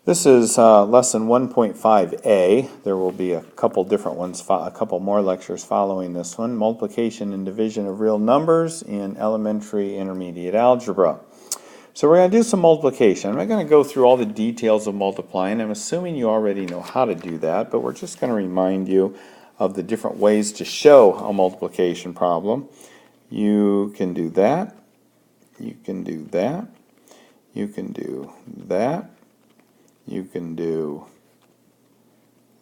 This is lesson 1.5a. There will be a couple different ones, a couple more lectures following this one. Multiplication and division of real numbers in elementary intermediate algebra. So we're going to do some multiplication. I'm not going to go through all the details of multiplying. I'm assuming you already know how to do that, but we're just going to remind you of the different ways to show a multiplication problem. You can do that. You can do that. You can do that. You can do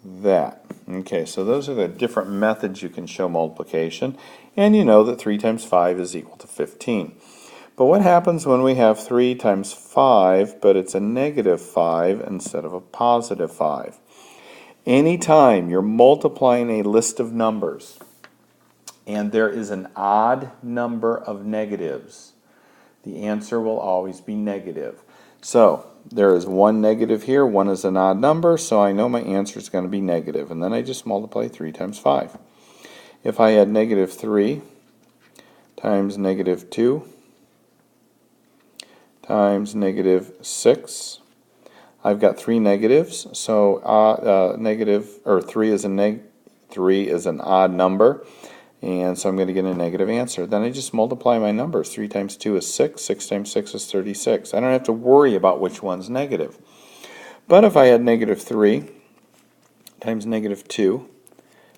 that. Okay, so those are the different methods you can show multiplication. And you know that 3 times 5 is equal to 15. But what happens when we have 3 times 5, but it's a negative 5 instead of a positive 5? Anytime you're multiplying a list of numbers and there is an odd number of negatives, the answer will always be negative. So there is one negative here, one is an odd number, so I know my answer is going to be negative. And then I just multiply 3 times 5. If I had negative 3 times negative 2 times negative 6, I've got 3 negatives, so 3 is an odd number, and so I'm going to get a negative answer. Then I just multiply my numbers. 3 times 2 is 6, 6 times 6 is 36. I don't have to worry about which one's negative. But if I had negative 3 times negative 2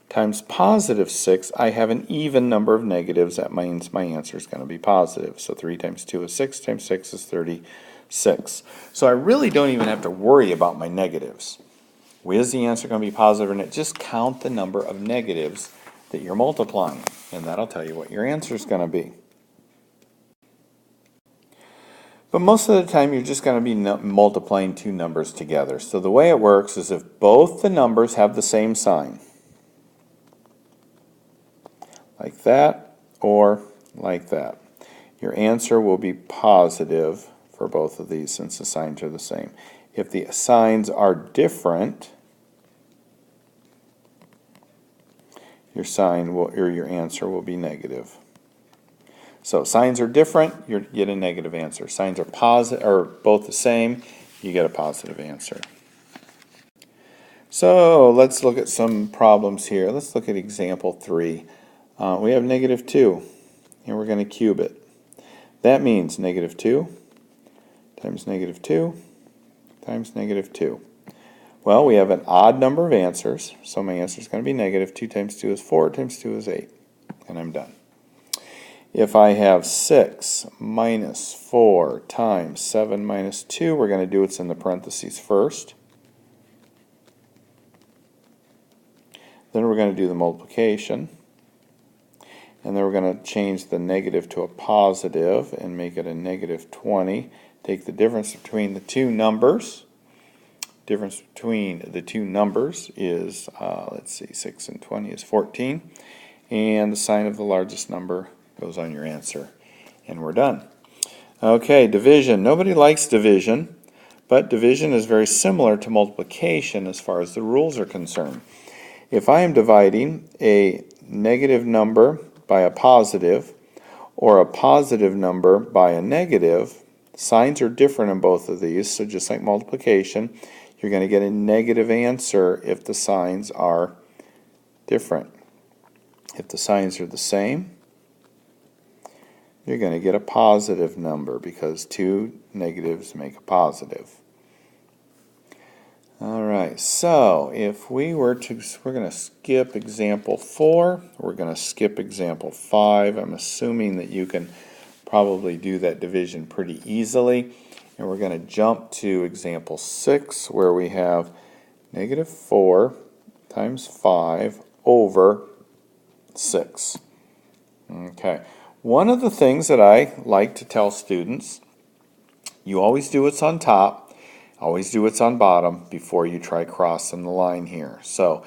times positive 6, I have an even number of negatives. That means my answer is going to be positive. So 3 times 2 is 6, times 6 is 36. So I really don't even have to worry about my negatives. Is the answer going to be positive or not? Just count the number of negatives that you're multiplying, and that'll tell you what your answer is going to be. But most of the time you're just going to be multiplying two numbers together. So the way it works is if both the numbers have the same sign, like that or like that, your answer will be positive for both of these since the signs are the same. If the signs are different, your answer will be negative. So signs are different, you get a negative answer. Signs are positive or both the same, you get a positive answer. So let's look at some problems here. Let's look at example 3. We have negative 2, and we're going to cube it. That means negative 2 times negative 2 times negative 2. Well, we have an odd number of answers, so my answer is going to be negative. 2 times 2 is 4, times 2 is 8, and I'm done. If I have 6 minus 4 times 7 minus 2, we're going to do what's in the parentheses first. Then we're going to do the multiplication. And then we're going to change the negative to a positive and make it a negative 20. Take the difference between the two numbers. Difference between the two numbers is, let's see, 6 and 20 is 14. And the sign of the largest number goes on your answer. And we're done. Okay, division. Nobody likes division, but division is very similar to multiplication as far as the rules are concerned. If I am dividing a negative number by a positive or a positive number by a negative, signs are different in both of these, so just like multiplication, you're going to get a negative answer if the signs are different. If the signs are the same, you're going to get a positive number because two negatives make a positive. Alright, so if we're going to skip example 4, we're going to skip example 5. I'm assuming that you can probably do that division pretty easily. And we're going to jump to example 6 where we have negative 4 times 5 over 6. Okay, one of the things that I like to tell students, you always do what's on top. Always do what's on bottom before you try crossing the line here. So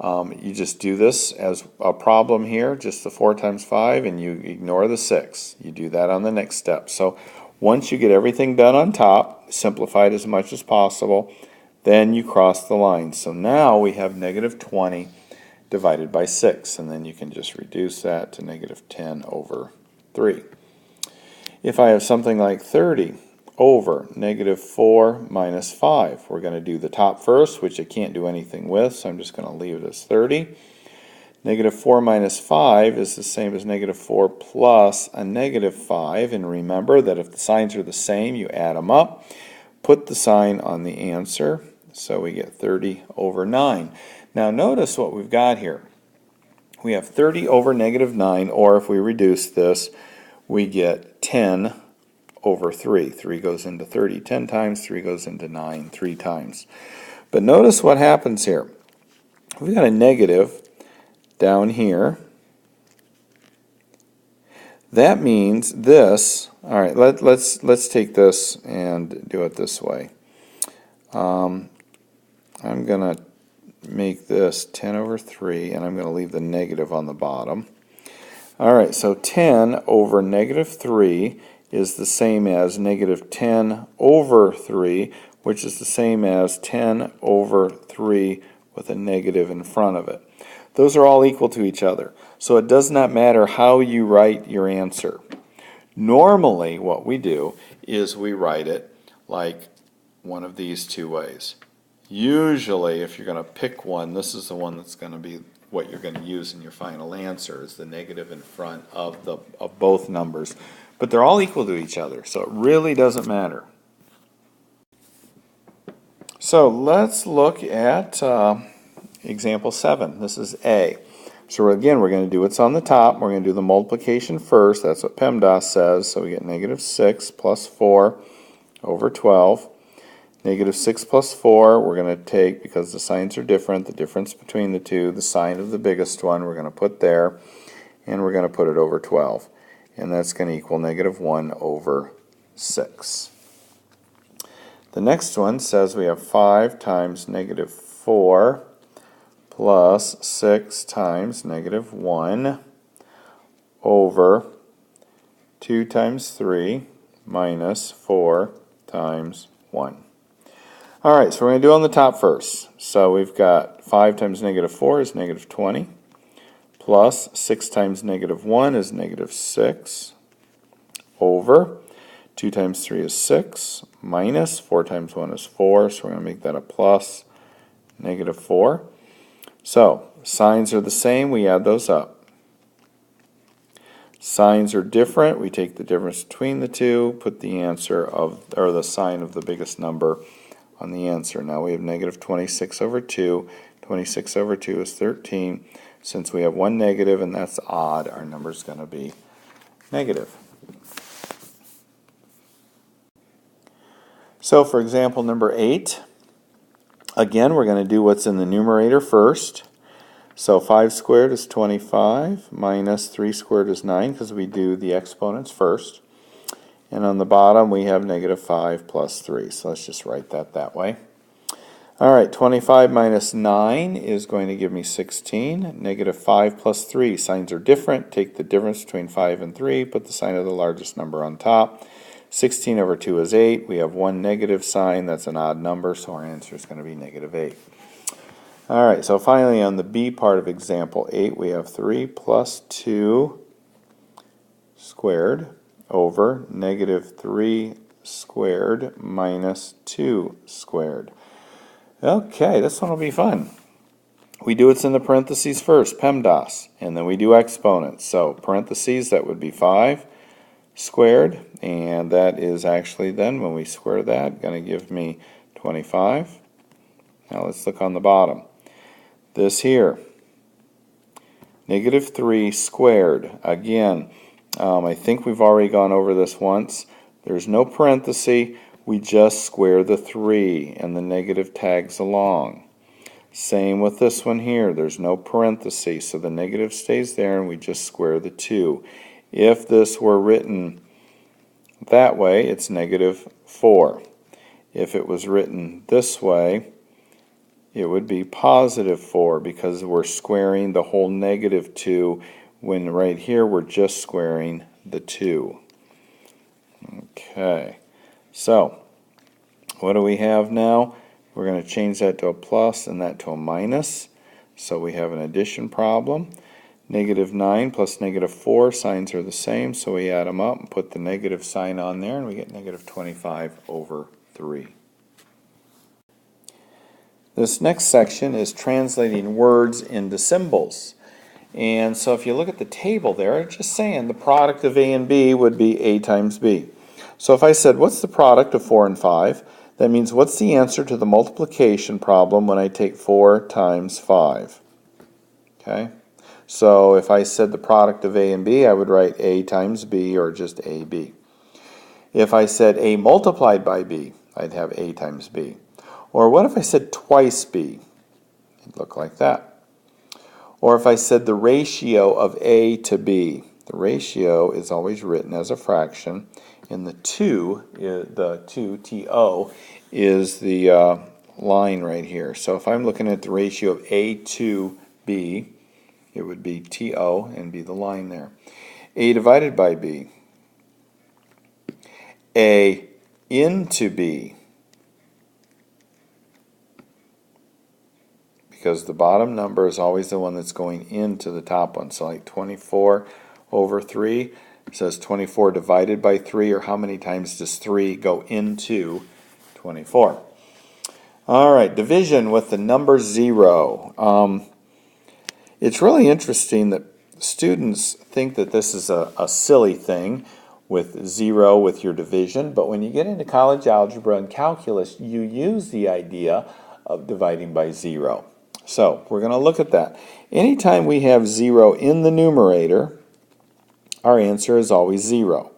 you just do this as a problem here, just the 4 times 5, and you ignore the 6. You do that on the next step. So once you get everything done on top, simplify it as much as possible, then you cross the line. So now we have negative 20 divided by 6, and then you can just reduce that to negative 10 over 3. If I have something like 30 over negative 4 minus 5. We're going to do the top first, which I can't do anything with, so I'm just going to leave it as 30. Negative 4 minus 5 is the same as negative 4 plus a negative 5. And remember that if the signs are the same, you add them up. Put the sign on the answer, so we get 30 over 9. Now notice what we've got here. We have 30 over negative 9, or if we reduce this, we get 10 over 3. 3 goes into 30 10 times, 3 goes into 9 3 times. But notice what happens here. We've got a negative down here. That means this, all right, let's take this and do it this way. I'm going to make this 10 over 3, and I'm going to leave the negative on the bottom. All right, so 10 over negative 3 is the same as negative 10 over 3, which is the same as 10 over 3 with a negative in front of it. Those are all equal to each other, so it does not matter how you write your answer. Normally, what we do is we write it like one of these two ways. Usually, if you're going to pick one, this is the one that's going to be what you're going to use in your final answer, is the negative in front of both numbers. But they're all equal to each other, so it really doesn't matter. So let's look at example 7. This is A. So again, we're going to do what's on the top. We're going to do the multiplication first. That's what PEMDAS says. So we get negative 6 plus 4 over 12. Negative 6 plus 4, we're going to take, because the signs are different, the difference between the two, the sign of the biggest one, we're going to put there, and we're going to put it over 12. And that's going to equal negative 1 over 6. The next one says we have 5 times negative 4 plus 6 times negative 1 over 2 times 3 minus 4 times 1. All right, so we're going to do on the top first. So we've got 5 times negative 4 is negative 20, plus 6 times negative 1 is negative 6, over 2 times 3 is 6, minus 4 times 1 is 4, so we're going to make that a plus negative 4. So signs are the same, we add those up. Signs are different, we take the difference between the two, put the answer of, or the sign of the biggest number on the answer. Now we have negative 26 over 2. 26 over 2 is 13. Since we have one negative and that's odd, our number is going to be negative. So for example number 8, again we're going to do what's in the numerator first. So 5 squared is 25, minus 3 squared is 9, because we do the exponents first. And on the bottom we have negative 5 plus 3, so let's just write that way. Alright, 25 minus 9 is going to give me 16. Negative 5 plus 3, signs are different. Take the difference between 5 and 3, put the sign of the largest number on top. 16 over 2 is 8. We have one negative sign, that's an odd number, so our answer is going to be negative 8. Alright, so finally on the B part of example 8, we have 3 plus 2 squared over negative 3 squared minus 2 squared. Okay, this one will be fun. We do what's in the parentheses first, PEMDAS, and then we do exponents. So parentheses, that would be 5 squared, and that is actually then, when we square that, going to give me 25. Now let's look on the bottom. This here, negative 3 squared. Again, I think we've already gone over this once. There's no parenthesis. We just square the 3 and the negative tags along. Same with this one here. There's no parenthesis, so the negative stays there and we just square the 2. If this were written that way, it's negative 4. If it was written this way, it would be positive 4, because we're squaring the whole negative 2, when right here we're just squaring the 2. Okay, so what do we have now? We're going to change that to a plus and that to a minus. So we have an addition problem. Negative 9 plus negative 4, signs are the same, so we add them up and put the negative sign on there, and we get negative 25 over 3. This next section is translating words into symbols. And so if you look at the table there, it's just saying the product of A and B would be A times B. So if I said, what's the product of 4 and 5? That means what's the answer to the multiplication problem when I take 4 times 5? Okay? So if I said the product of A and B, I would write A times B, or just AB. If I said A multiplied by B, I'd have A times B. Or what if I said twice B? It'd look like that. Or if I said the ratio of A to B, the ratio is always written as a fraction, and the 2, TO, is the line right here. So if I'm looking at the ratio of A to B, it would be TO and be the line there. A divided by B. A into B. Because the bottom number is always the one that's going into the top one. So like 24 over 3 says 24 divided by 3, or how many times does 3 go into 24? All right, division with the number 0. It's really interesting that students think that this is a silly thing with 0 with your division, but when you get into college algebra and calculus, you use the idea of dividing by 0. So we're going to look at that. Anytime we have 0 in the numerator, our answer is always 0.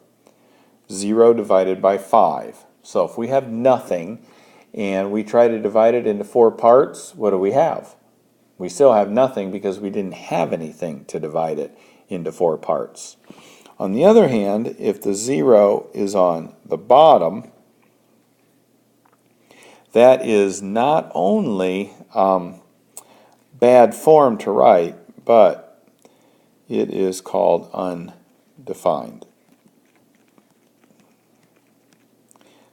0 divided by 5. So if we have nothing and we try to divide it into 4 parts, what do we have? We still have nothing because we didn't have anything to divide it into 4 parts. On the other hand, if the 0 is on the bottom, that is not only bad form to write, but it is called undefined.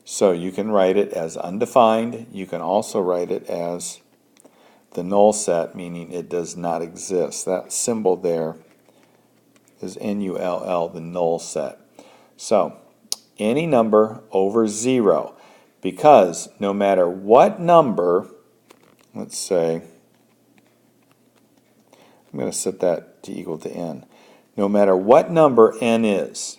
So you can write it as undefined. You can also write it as the null set, meaning it does not exist. That symbol there is NULL, the null set. So any number over 0, because no matter what number, let's say, I'm going to set that to equal to n. No matter what number n is,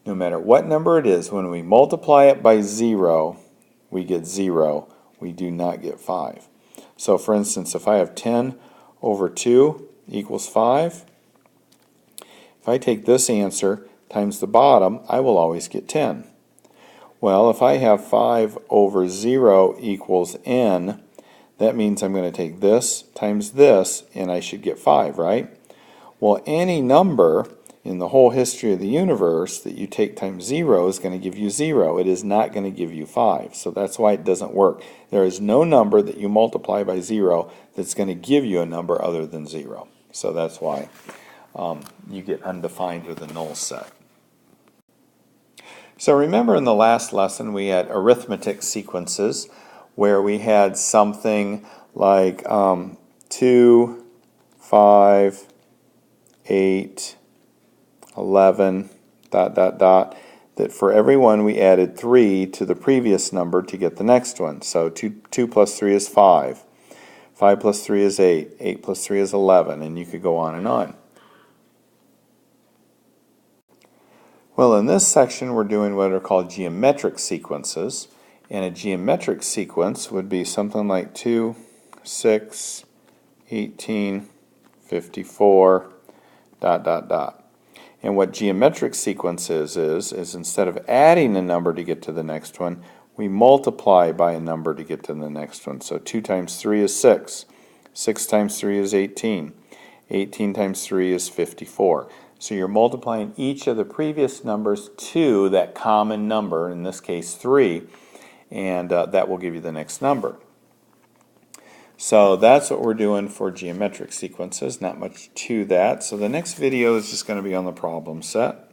no matter what number it is, when we multiply it by 0, we get 0. We do not get 5. So for instance, if I have 10 over 2 equals 5, if I take this answer times the bottom, I will always get 10. Well, if I have 5 over 0 equals n, that means I'm going to take this times this, and I should get 5, right? Well, any number in the whole history of the universe that you take times 0 is going to give you 0. It is not going to give you 5. So that's why it doesn't work. There is no number that you multiply by 0 that's going to give you a number other than 0. So that's why you get undefined or the null set. So remember in the last lesson we had arithmetic sequences where we had something like 2, 5, 8, 11, ... that for every one we added 3 to the previous number to get the next one. So 2 plus 3 is 5. 5 plus 3 is 8. 8 plus 3 is 11, and you could go on and on. Well, in this section we're doing what are called geometric sequences, and a geometric sequence would be something like 2, 6, 18, 54, ... And what geometric sequence is instead of adding a number to get to the next one, we multiply by a number to get to the next one. So 2 times 3 is 6. 6 times 3 is 18. 18 times 3 is 54. So you're multiplying each of the previous numbers to that common number, in this case 3, and that will give you the next number. So that's what we're doing for geometric sequences, not much to that. So the next video is just going to be on the problem set.